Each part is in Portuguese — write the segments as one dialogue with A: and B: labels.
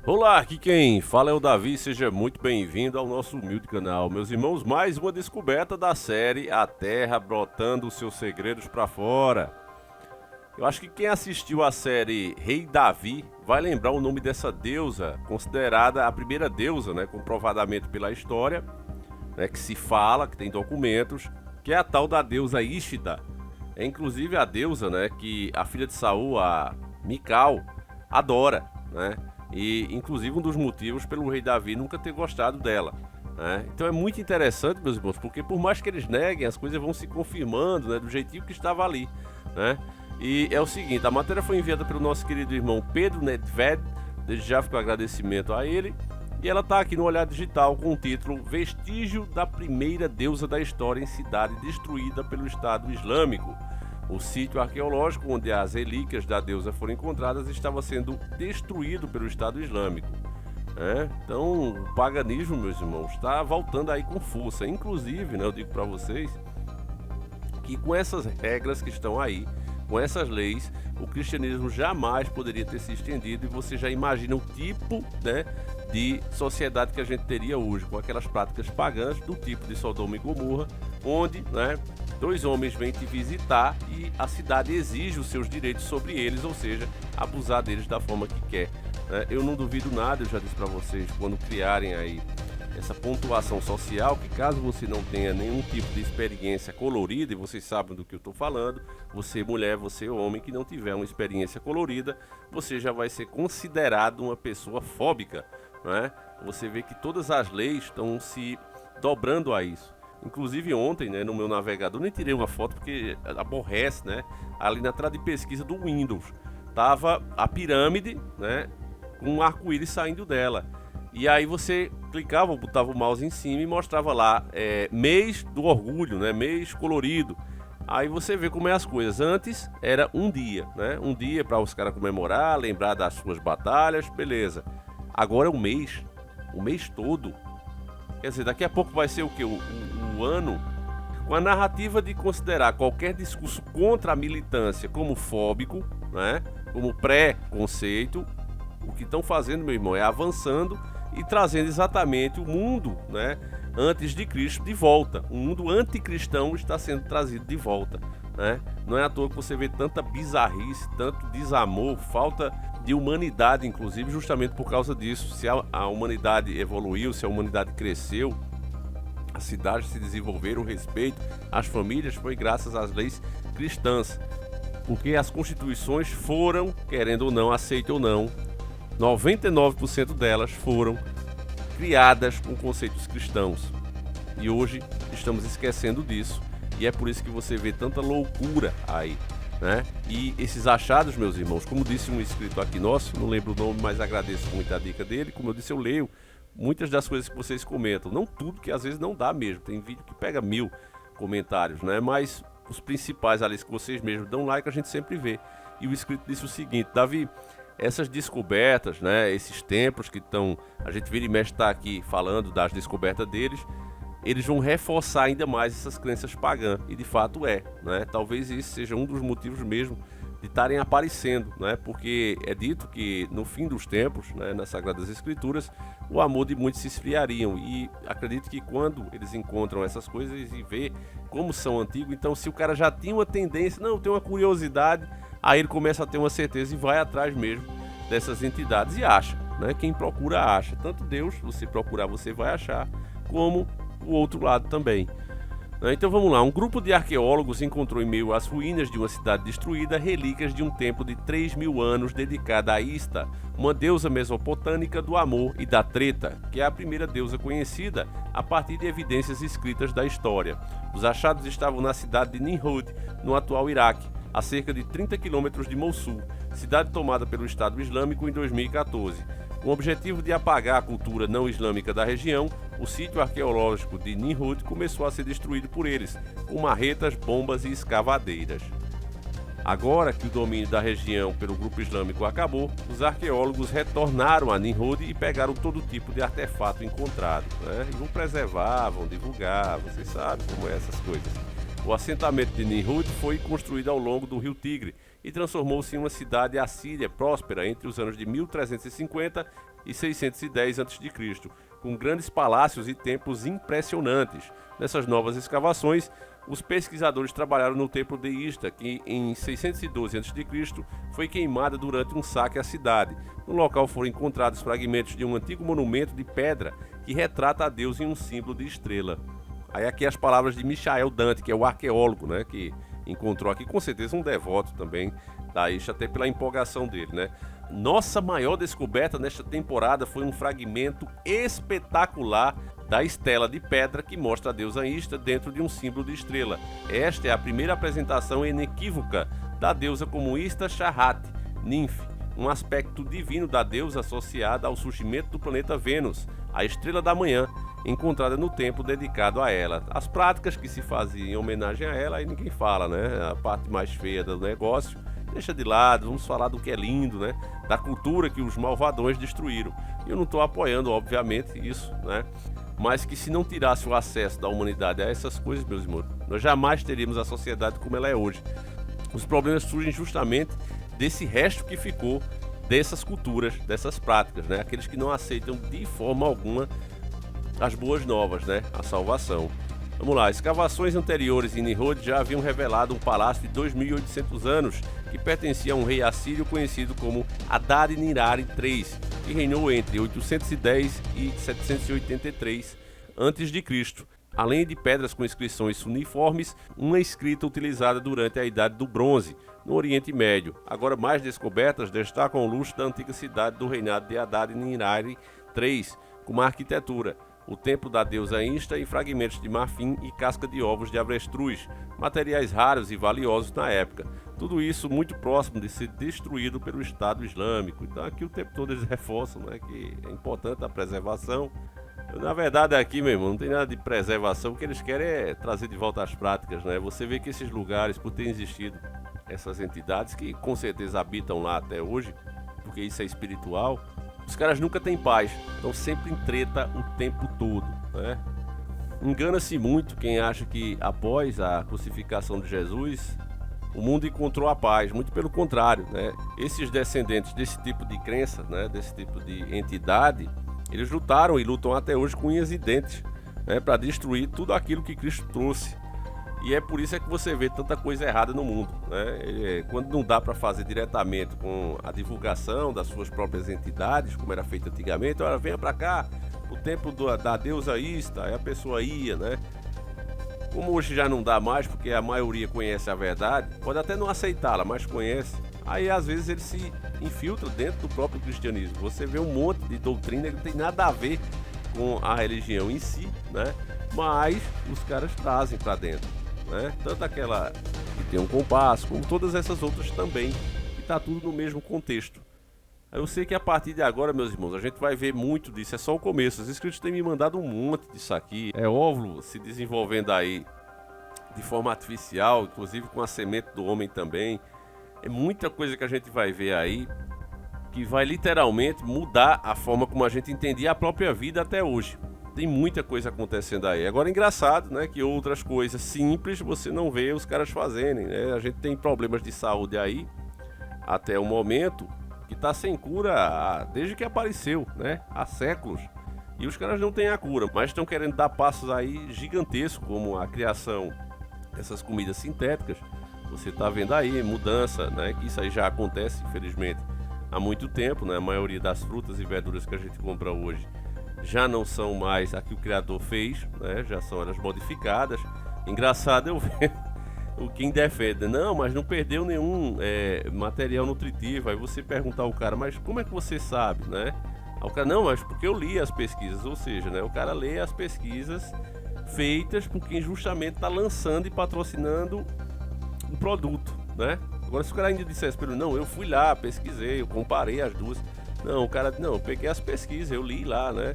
A: Olá, aqui quem fala é o Davi, seja muito bem-vindo ao nosso humilde canal. Meus irmãos, mais uma descoberta da série A Terra Brotando os Seus Segredos pra Fora. Eu acho que quem assistiu a série Rei Davi vai lembrar o nome dessa deusa, considerada a primeira deusa, comprovadamente pela história, que se fala, que tem documentos, que é a tal da deusa Ishtar. É inclusive a deusa, que a filha de Saul, a Mical, adora, E inclusive um dos motivos pelo rei Davi nunca ter gostado dela. Então é muito interessante, meus irmãos, porque por mais que eles neguem, as coisas vão se confirmando, do jeitinho que estava ali. E é o seguinte, a matéria foi enviada pelo nosso querido irmão Pedro Nedved, desde já fica o agradecimento a ele, e ela está aqui no Olhar Digital com o título Vestígio da primeira deusa da história em cidade destruída pelo Estado Islâmico. O sítio arqueológico onde as relíquias da deusa foram encontradas estava sendo destruído pelo Estado Islâmico. Então, o paganismo, meus irmãos, está voltando aí com força. Inclusive, eu digo para vocês que com essas regras que estão aí, com essas leis, o cristianismo jamais poderia ter se estendido e você já imagina o tipo, de sociedade que a gente teria hoje, com aquelas práticas pagãs do tipo de Sodoma e Gomorra, onde, dois homens vêm te visitar e a cidade exige os seus direitos sobre eles, ou seja, abusar deles da forma que quer. Eu não duvido nada, eu já disse para vocês, quando criarem aí essa pontuação social, que caso você não tenha nenhum tipo de experiência colorida, e vocês sabem do que eu estou falando, você mulher, você homem que não tiver uma experiência colorida, você já vai ser considerado uma pessoa fóbica. Você vê que todas as leis estão se dobrando a isso. Inclusive ontem, no meu navegador, nem tirei uma foto porque aborrece, ali na tela de pesquisa do Windows, tava a pirâmide, com um arco-íris saindo dela. E aí você clicava, botava o mouse em cima e mostrava lá, mês do orgulho, mês colorido. Aí você vê como é as coisas. Antes era um dia, um dia para os caras comemorar, lembrar das suas batalhas, beleza. Agora é o mês todo. Quer dizer, daqui a pouco vai ser o quê? O ano, com a narrativa de considerar qualquer discurso contra a militância como fóbico, como pré-conceito. O que estão fazendo, meu irmão, é avançando e trazendo exatamente o mundo, antes de Cristo de volta. O mundo anticristão está sendo trazido de volta. Não é à toa que você vê tanta bizarrice, tanto desamor, falta de humanidade, inclusive, justamente por causa disso. Se a humanidade evoluiu, se a humanidade cresceu, as cidades se desenvolveram, o respeito às famílias foi graças às leis cristãs. Porque as constituições foram, querendo ou não, aceite ou não, 99% delas foram criadas com conceitos cristãos. E hoje estamos esquecendo disso. E é por isso que você vê tanta loucura aí. E esses achados, meus irmãos, como disse um inscrito aqui nosso, não lembro o nome, mas agradeço muito a dica dele. Como eu disse, eu leio muitas das coisas que vocês comentam. Não tudo, que às vezes não dá mesmo. Tem vídeo que pega 1000 comentários, mas os principais ali que vocês mesmos dão like, a gente sempre vê. E o inscrito disse o seguinte: Davi, essas descobertas, esses templos que estão, a gente vira e mexe está aqui falando das descobertas deles, eles vão reforçar ainda mais essas crenças pagãs, e de fato talvez isso seja um dos motivos mesmo de estarem aparecendo, porque é dito que no fim dos tempos, nas Sagradas Escrituras, o amor de muitos se esfriariam, e acredito que quando eles encontram essas coisas e vê como são antigos, então se o cara já tinha uma tendência, não, tem uma curiosidade, aí ele começa a ter uma certeza e vai atrás mesmo dessas entidades e acha, quem procura acha, tanto Deus, você procurar você vai achar, como o outro lado também. Então vamos lá, um grupo de arqueólogos encontrou em meio às ruínas de uma cidade destruída relíquias de um templo de 3.000 anos dedicado a Ishtar, uma deusa mesopotâmica do amor e da treta, que é a primeira deusa conhecida a partir de evidências escritas da história. Os achados estavam na cidade de Nimrud, no atual Iraque, a cerca de 30 quilômetros de Mossul, cidade tomada pelo Estado Islâmico em 2014. Com o objetivo de apagar a cultura não islâmica da região, o sítio arqueológico de Nimrud começou a ser destruído por eles, com marretas, bombas e escavadeiras. Agora que o domínio da região pelo grupo islâmico acabou, os arqueólogos retornaram a Nimrud e pegaram todo tipo de artefato encontrado. E vão preservar, vão divulgar, vocês sabem como é essas coisas. O assentamento de Nimrud foi construído ao longo do rio Tigre e transformou-se em uma cidade assíria próspera entre os anos de 1350 e 610 a.C., com grandes palácios e templos impressionantes. Nessas novas escavações, os pesquisadores trabalharam no templo de Ista, que em 612 a.C. foi queimada durante um saque à cidade. No local foram encontrados fragmentos de um antigo monumento de pedra que retrata a Deus em um símbolo de estrela. Aí aqui as palavras de Michael Dante, que é o arqueólogo, né, que encontrou aqui, com certeza um devoto também da Ista, até pela empolgação dele, né? Nossa maior descoberta nesta temporada foi um fragmento espetacular da estela de pedra que mostra a deusa Ista dentro de um símbolo de estrela. Esta é a primeira apresentação inequívoca da deusa como Ista Shahat, Ninfe, um aspecto divino da deusa associada ao surgimento do planeta Vênus, a estrela da manhã, encontrada no templo dedicado a ela. As práticas que se faziam em homenagem a ela, aí ninguém fala, né? A parte mais feia do negócio deixa de lado, vamos falar do que é lindo, né? Da cultura que os malvadões destruíram. E eu não estou apoiando, obviamente, isso, né? Mas que se não tirasse o acesso da humanidade a essas coisas, meus irmãos, nós jamais teríamos a sociedade como ela é hoje. Os problemas surgem justamente desse resto que ficou dessas culturas, dessas práticas, né? Aqueles que não aceitam de forma alguma as boas novas, né? A salvação. Vamos lá, escavações anteriores em Nimrud já haviam revelado um palácio de 2.800 anos que pertencia a um rei assírio conhecido como Adad-nirari III, que reinou entre 810 e 783 a.C., além de pedras com inscrições uniformes, uma escrita utilizada durante a Idade do Bronze, no Oriente Médio. Agora mais descobertas destacam o luxo da antiga cidade do reinado de Adad-nirari III, com uma arquitetura, o templo da deusa Ista e fragmentos de marfim e casca de ovos de avestruz, materiais raros e valiosos na época. Tudo isso muito próximo de ser destruído pelo Estado Islâmico. Então aqui o tempo todo eles reforçam, né, que é importante a preservação. Na verdade aqui, meu irmão, não tem nada de preservação, o que eles querem é trazer de volta as práticas, né? Você vê que esses lugares, por terem existido essas entidades que com certeza habitam lá até hoje, porque isso é espiritual, os caras nunca têm paz, estão sempre em treta o tempo todo, né? Engana-se muito quem acha que após a crucificação de Jesus, o mundo encontrou a paz. Muito pelo contrário, né? Esses descendentes desse tipo de crença, né, desse tipo de entidade, eles lutaram e lutam até hoje com unhas e dentes, né, para destruir tudo aquilo que Cristo trouxe. E é por isso é que você vê tanta coisa errada no mundo, né? Quando não dá para fazer diretamente com a divulgação das suas próprias entidades, como era feito antigamente, olha, venha para cá, o templo da deusa Ista, aí a pessoa ia, né? Como hoje já não dá mais, porque a maioria conhece a verdade, pode até não aceitá-la, mas conhece. Aí às vezes ele se infiltra dentro do próprio cristianismo. Você vê um monte de doutrina que não tem nada a ver com a religião em si, né? Mas os caras trazem para dentro, né? Tanto aquela que tem um compasso, como todas essas outras também, que tá tudo no mesmo contexto. Eu sei que a partir de agora, meus irmãos, a gente vai ver muito disso, é só o começo. Os inscritos têm me mandado um monte disso aqui. É óvulo se desenvolvendo aí de forma artificial, inclusive com a semente do homem também. É muita coisa que a gente vai ver aí que vai literalmente mudar a forma como a gente entendia a própria vida até hoje. Tem muita coisa acontecendo aí. Agora, engraçado, né, que outras coisas simples você não vê os caras fazerem, né? A gente tem problemas de saúde aí até o momento que está sem cura desde que apareceu, né? Há séculos. E os caras não têm a cura, mas estão querendo dar passos aí gigantescos, como a criação dessas comidas sintéticas. Você está vendo aí mudança, né? Que isso aí já acontece, infelizmente, há muito tempo, né? A maioria das frutas e verduras que a gente compra hoje já não são mais a que o criador fez, né? Já são elas modificadas. Engraçado eu ver o quem defende, não, mas não perdeu nenhum material nutritivo. Aí você perguntar ao cara, mas como é que você sabe, né? Aí o cara, não, mas porque eu li as pesquisas, ou seja, né? O cara lê as pesquisas feitas por quem justamente está lançando e patrocinando o produto, né? Agora se o cara ainda dissesse, não, eu fui lá, pesquisei, eu comparei as duas. Não, o cara, não, eu peguei as pesquisas, eu li lá, né?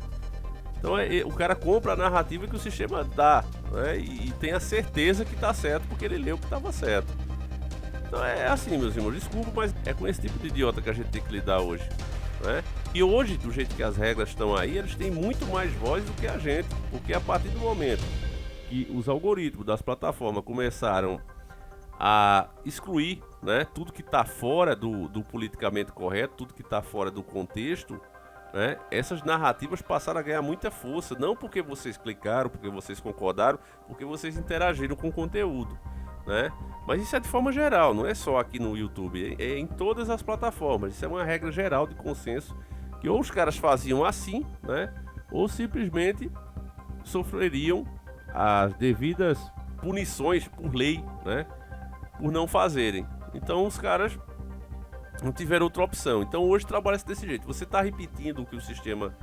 A: Então o cara compra a narrativa que o sistema dá, né? E tem a certeza que está certo porque ele leu que estava certo. Então é assim, meus irmãos, desculpa, mas é com esse tipo de idiota que a gente tem que lidar hoje, né? E hoje, do jeito que as regras estão aí, eles têm muito mais voz do que a gente, porque a partir do momento que os algoritmos das plataformas começaram a excluir, né, tudo que está fora do politicamente correto, tudo que está fora do contexto, né, essas narrativas passaram a ganhar muita força, não porque vocês clicaram, porque vocês concordaram, porque vocês interagiram com o conteúdo, né? Mas isso é de forma geral, não é só aqui no YouTube, é em todas as plataformas. Isso é uma regra geral de consenso, que ou os caras faziam assim, né, ou simplesmente sofreriam as devidas punições por lei, né, por não fazerem. Então os caras não tiveram outra opção. Então hoje trabalha-se desse jeito. Você está repetindo o que o sistema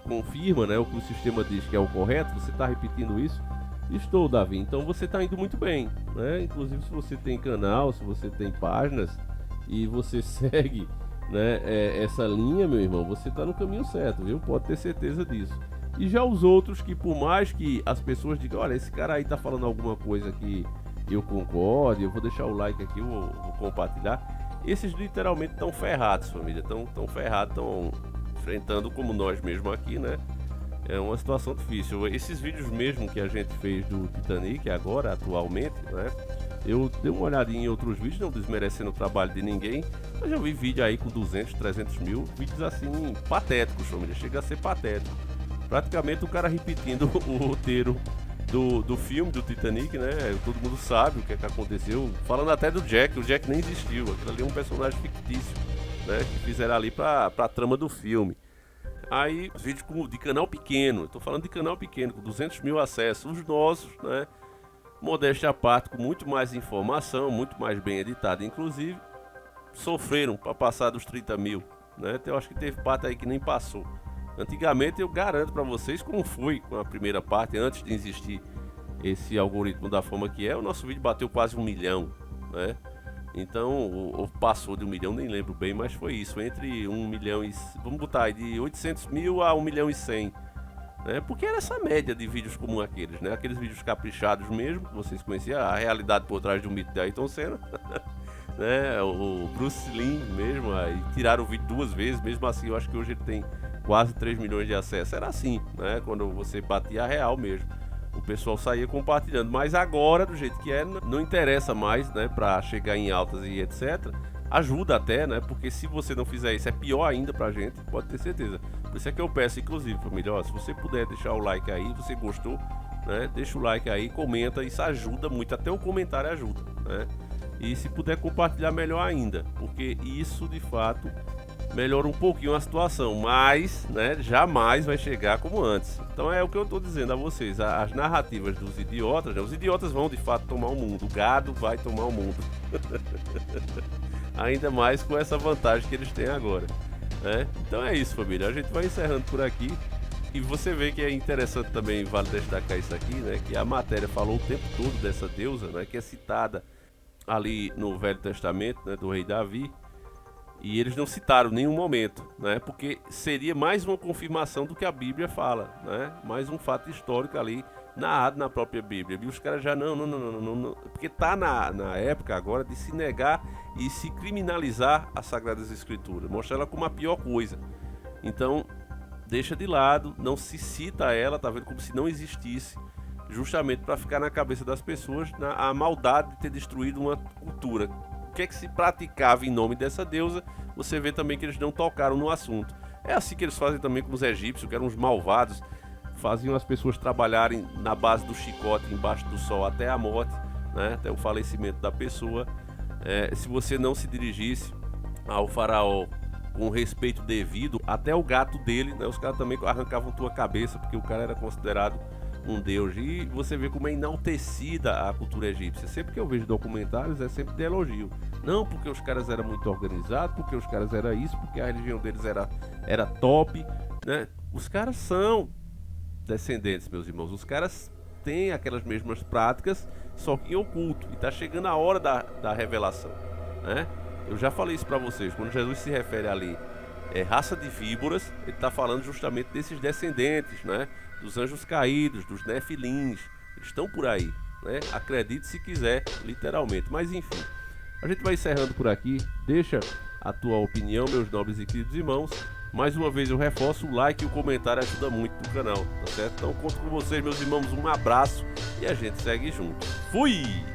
A: confirma, né, o que o sistema diz que é o correto, você está repetindo isso. Estou, Davi. Então você está indo muito bem, né? Inclusive, se você tem canal, se você tem páginas e você segue, né, essa linha, meu irmão, você está no caminho certo, viu? Pode ter certeza disso. E já os outros que, por mais que as pessoas digam, olha, esse cara aí tá falando alguma coisa que eu concordo, eu vou deixar o like aqui, eu vou compartilhar. Esses literalmente estão ferrados, família. Estão ferrados, estão enfrentando como nós mesmos aqui, né? É uma situação difícil. Esses vídeos mesmo que a gente fez do Titanic agora, atualmente, né? Eu dei uma olhadinha em outros vídeos, não desmerecendo o trabalho de ninguém, mas eu vi vídeo aí com 200, 300 mil, vídeos assim, patéticos, família. Chega a ser patético. Praticamente o cara repetindo o roteiro do filme, do Titanic, né? Todo mundo sabe o que é que aconteceu. Falando até do Jack, o Jack nem existiu. Aquilo ali é um personagem fictício, né? Que fizeram ali pra trama do filme. Aí, os vídeos de canal pequeno, eu tô falando de canal pequeno, com 200 mil acessos, os nossos, né? Modéstia à parte, com muito mais informação, muito mais bem editado, inclusive, sofreram para passar dos 30 mil, né? Então, eu acho que teve parte aí que nem passou. Antigamente, eu garanto para vocês, como foi com a primeira parte, antes de existir esse algoritmo da forma que é, o nosso vídeo bateu quase 1 milhão, né? Então, ou passou de 1 milhão, nem lembro bem, mas foi isso, entre 1 milhão e... vamos botar aí, de 800 mil a 1 milhão e 100, né? Porque era essa média de vídeos como aqueles, né? Aqueles vídeos caprichados mesmo, que vocês conheciam, a realidade por trás do mito de Ayrton Senna, né? O Bruce Lee mesmo, aí tiraram o vídeo 2 vezes, mesmo assim, eu acho que hoje ele tem quase 3 milhões de acessos, era assim, né? Quando você batia a real mesmo. O pessoal saía compartilhando, mas agora, do jeito que é, não interessa mais, né, pra chegar em altas e etc. Ajuda até, né, porque se você não fizer isso é pior ainda pra gente, pode ter certeza. Por isso é que eu peço, inclusive, família, ó, se você puder deixar o like aí, você gostou, né, deixa o like aí, comenta, isso ajuda muito, até o comentário ajuda, né. E se puder compartilhar, melhor ainda, porque isso, de fato, melhora um pouquinho a situação, mas, né, jamais vai chegar como antes. Então é o que eu estou dizendo a vocês, as narrativas dos idiotas, né, os idiotas vão de fato tomar o mundo, o gado vai tomar o mundo. Ainda mais com essa vantagem que eles têm agora, né? Então é isso, família, a gente vai encerrando por aqui. E você vê que é interessante também, vale destacar isso aqui, né, que a matéria falou o tempo todo dessa deusa, né, que é citada ali no Velho Testamento, né, do rei Davi. E eles não citaram em nenhum momento, né? Porque seria mais uma confirmação do que a Bíblia fala, né? Mais um fato histórico ali narrado na própria Bíblia. E os caras já não. Porque tá na época agora de se negar e se criminalizar as Sagradas Escrituras. Mostrar ela como a pior coisa. Então, deixa de lado, não se cita ela, tá vendo? Como se não existisse. Justamente para ficar na cabeça das pessoas a maldade de ter destruído uma cultura. O que é que se praticava em nome dessa deusa, você vê também que eles não tocaram no assunto. É assim que eles fazem também com os egípcios, que eram uns malvados, faziam as pessoas trabalharem na base do chicote, embaixo do sol, até a morte, né? Até o falecimento da pessoa. Se você não se dirigisse ao faraó com respeito devido, até o gato dele, né? Os caras também arrancavam tua cabeça, porque o cara era considerado um deus. E você vê como é enaltecida a cultura egípcia. Sempre que eu vejo documentários é sempre de elogio. Não porque os caras eram muito organizados, porque os caras eram isso, porque a religião deles era top, né? Os caras são descendentes, meus irmãos. Os caras têm aquelas mesmas práticas, só que em oculto. E tá chegando a hora da revelação, né? Eu já falei isso para vocês. Quando Jesus se refere ali raça de víboras, ele está falando justamente desses descendentes, né? Dos anjos caídos, dos nefilins. Eles estão por aí, né? Acredite se quiser, literalmente. Mas enfim, a gente vai encerrando por aqui. Deixa a tua opinião, meus nobres e queridos irmãos. Mais uma vez eu reforço, o like e o comentário ajuda muito no canal, tá certo? Então conto com vocês, meus irmãos, um abraço e a gente segue junto. Fui!